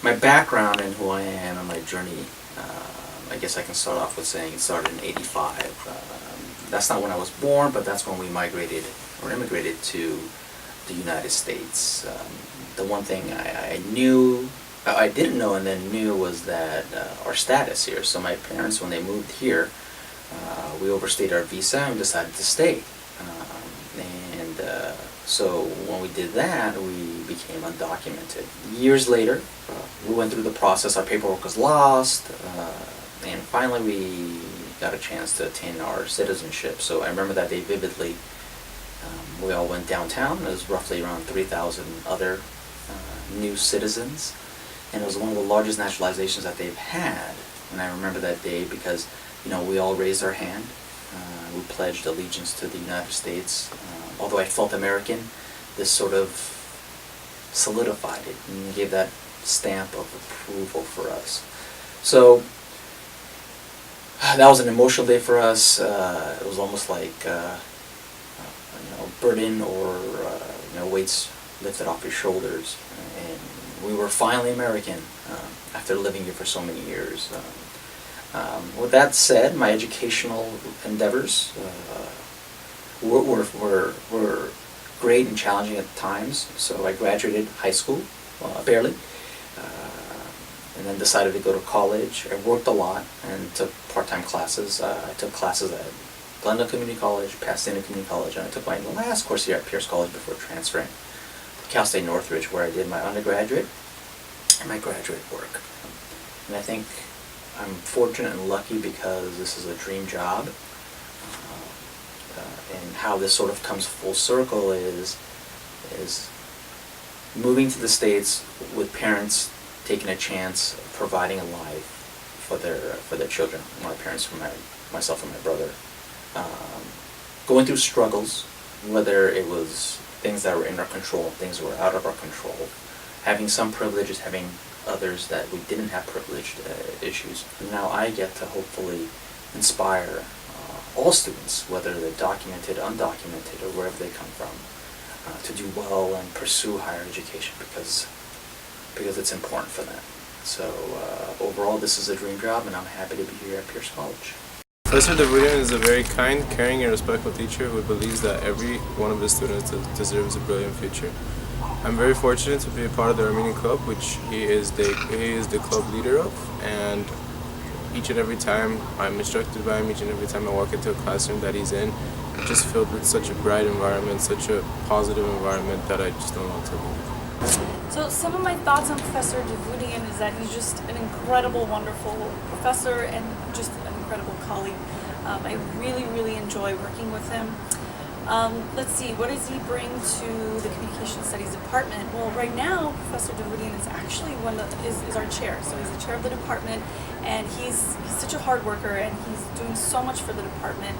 My background and who I am and my journey, I guess I can start off with saying it started in '85. That's not when I was born, but that's when we migrated or immigrated to the United States. The one thing I didn't know and then knew was that our status here. So my parents, when they moved here, we overstayed our visa and decided to stay. So when we did that, we became undocumented. Years later, we went through the process. Our paperwork was lost, and finally we got a chance to attain our citizenship. So I remember that day vividly. We all went downtown. There was roughly around 3,000 other new citizens, and it was one of the largest naturalizations that they've had. And I remember that day because, we all raised our hand. We pledged allegiance to the United States. Although I felt American, this sort of solidified it and gave that stamp of approval for us. So that was an emotional day for us. It was almost like burden or weights lifted off your shoulders, and we were finally American after living here for so many years. With that said, my educational endeavors were great and challenging at times. So I graduated high school, barely, and then decided to go to college. I worked a lot and took part-time classes. I took classes at Glendale Community College, Pasadena Community College, and I took my last course here at Pierce College before transferring to Cal State Northridge, where I did my undergraduate and my graduate work. And I think I'm fortunate and lucky because this is a dream job. And how this sort of comes full circle is moving to the States with parents taking a chance of providing a life for their children. My parents, for myself and my brother, going through struggles, whether it was things that were in our control, things that were out of our control, having some privileges, having others that we didn't have privileged issues. And now I get to hopefully inspire all students, whether they're documented, undocumented, or wherever they come from, to do well and pursue higher education because it's important for them. So overall, this is a dream job, and I'm happy to be here at Pierce College. Professor Davutian is a very kind, caring, and respectful teacher who believes that every one of his students deserves a brilliant future. I'm very fortunate to be a part of the Armenian Club, which he is the club leader of, and each and every time I'm instructed by him, each and every time I walk into a classroom that he's in, it's just filled with such a bright environment, such a positive environment that I just don't want to leave. So some of my thoughts on Professor Davutian is that he's just an incredible, wonderful professor and just an incredible colleague. I really, really enjoy working with him. Let's see, what does he bring to the Communication Studies Department? Well, right now, Professor Davutian is actually is our chair. So he's the chair of the department, and he's such a hard worker, and he's doing so much for the department.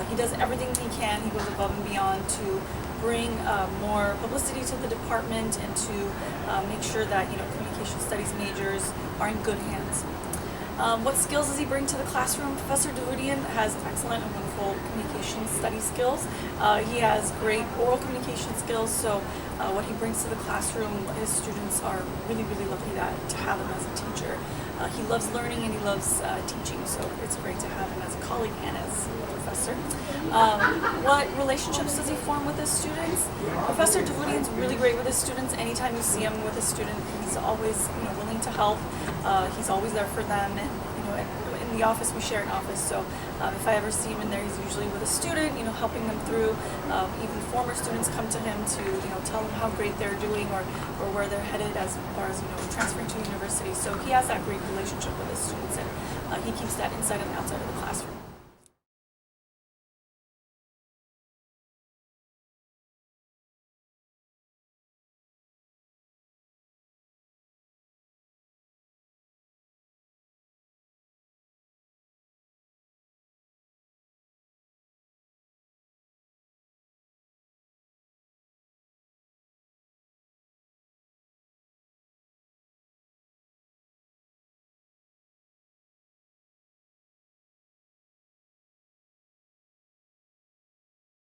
He does everything he can. He goes above and beyond to bring more publicity to the department and to make sure that communication studies majors are in good hands. What skills does he bring to the classroom? Professor Davutian has excellent and wonderful communication studies skills. He has great oral communication skills, so what he brings to the classroom, his students are really, really lucky to have him as a teacher. He loves learning and he loves teaching, so it's great to have him as a colleague and as a professor. What relationships does he form with his students? Professor Davutian's really great with his students. Anytime you see him with a student, he's always willing to help. He's always there for them, and in the office we share an office, so if I ever see him in there, he's usually with a student, helping them through. Even former students come to him to tell him how great they're doing or where they're headed as far as transferring to university. So he has that great relationship with his students, and he keeps that inside and outside of the classroom.